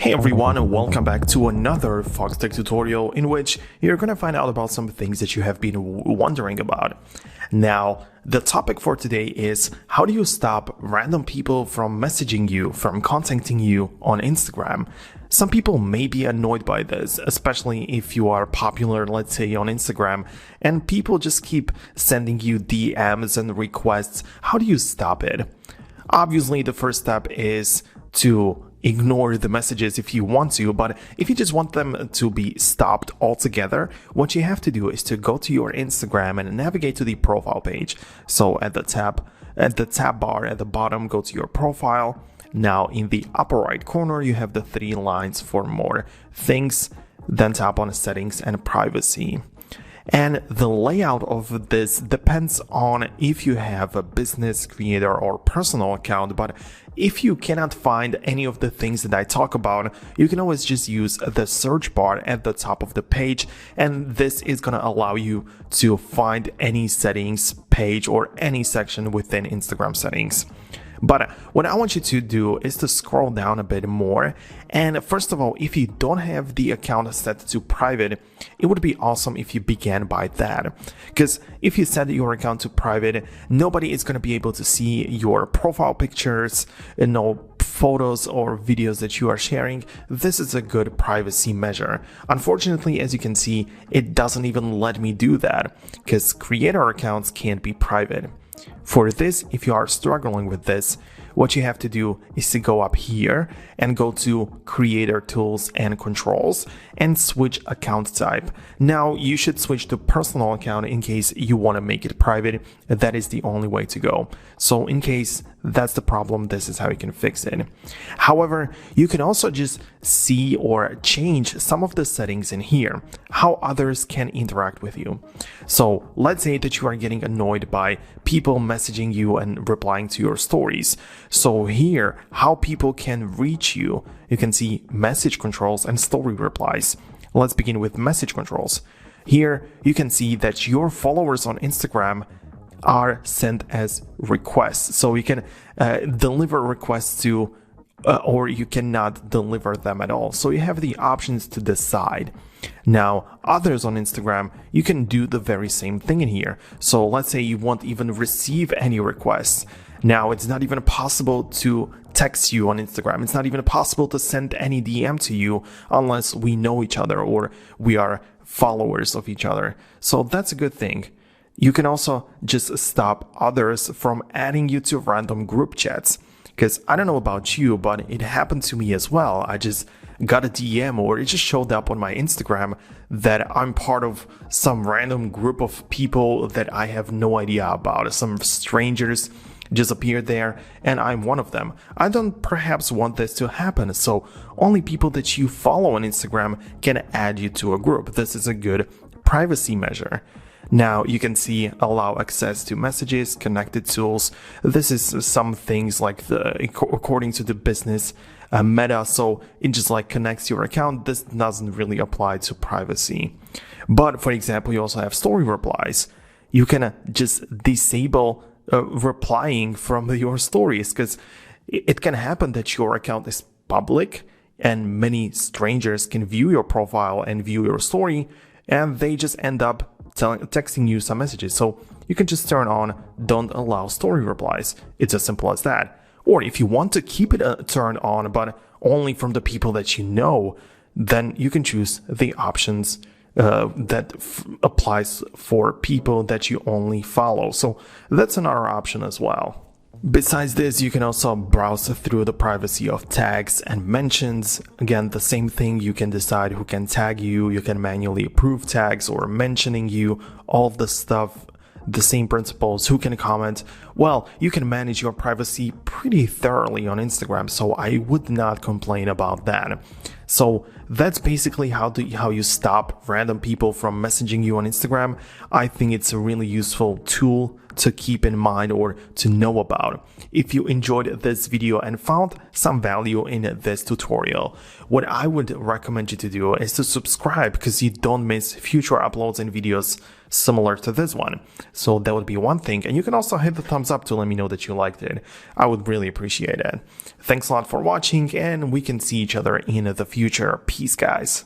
Hey everyone, and welcome back to another Foxtecc tutorial in which you're going to find out about some things that you have been wondering about. Now, the topic for today is how do you stop random people from messaging you, from contacting you on Instagram? Some people may be annoyed by this, especially if you are popular, let's say on Instagram, and people just keep sending you DMs and requests. How do you stop it? Obviously, the first step is to ignore the messages if you want to, but if you just want them to be stopped altogether, what you have to do is to go to your Instagram and navigate to the profile page. So at the tab bar at the bottom, go to your profile. Now in the upper right corner, you have the three lines for more things, then tap on settings and privacy. And the layout of this depends on if you have a business, creator, or personal account. But if you cannot find any of the things that I talk about, you can always just use the search bar at the top of the page. And this is going to allow you to find any settings page or any section within Instagram settings. But what I want you to do is to scroll down a bit more. And first of all, if you don't have the account set to private, it would be awesome if you began by that. Because if you set your account to private, nobody is going to be able to see your profile pictures, no photos or videos that you are sharing. This is a good privacy measure. Unfortunately, as you can see, it doesn't even let me do that because creator accounts can't be private. For this, if you are struggling with this, what you have to do is to go up here and go to Creator Tools and Controls and switch account type. Now you should switch to personal account in case you want to make it private. That is the only way to go. So in case that's the problem, this is how you can fix it. However, you can also just see or change some of the settings in here, how others can interact with you. So let's say that you are getting annoyed by people messaging you and replying to your stories. So here, how people can reach you, you can see message controls and story replies. Let's begin with message controls. Here, you can see that your followers on Instagram are sent as requests. So you can deliver requests to, or you cannot deliver them at all. So you have the options to decide. Now, others on Instagram, you can do the very same thing in here. So let's say you won't even receive any requests. Now, it's not even possible to text you on Instagram. It's not even possible to send any DM to you unless we know each other or we are followers of each other. So that's a good thing. You can also just stop others from adding you to random group chats. Because I don't know about you, but it happened to me as well. I just got a DM or it just showed up on my Instagram that I'm part of some random group of people that I have no idea about. Some strangers just appeared there and I'm one of them. I don't perhaps want this to happen, so only people that you follow on Instagram can add you to a group. This is a good privacy measure. Now you can see allow access to messages, connected tools. This is some things like according to the business meta, so it just like connects your account. This doesn't really apply to privacy. But for example, you also have story replies. You can just disable replying from your stories because it can happen that your account is public and many strangers can view your profile and view your story and they just end up texting you some messages. So you can just turn on don't allow story replies. It's as simple as that. Or if you want to keep it turned on but only from the people that you know, then you can choose the options that applies for people that you only follow. So that's another option as well. Besides this, you can also browse through the privacy of tags and mentions. Again, the same thing, you can decide who can tag you, you can manually approve tags or mentioning you, all of the stuff, the same principles, who can comment. Well, you can manage your privacy pretty thoroughly on Instagram, so I would not complain about that. So that's basically how you stop random people from messaging you on Instagram. I think it's a really useful tool to keep in mind or to know about. If you enjoyed this video and found some value in this tutorial, what I would recommend you to do is to subscribe, because you don't miss future uploads and videos similar to this one. So that would be one thing. And you can also hit the thumbs up to let me know that you liked it. I would really appreciate it. Thanks a lot for watching, and we can see each other in the future. Peace, guys.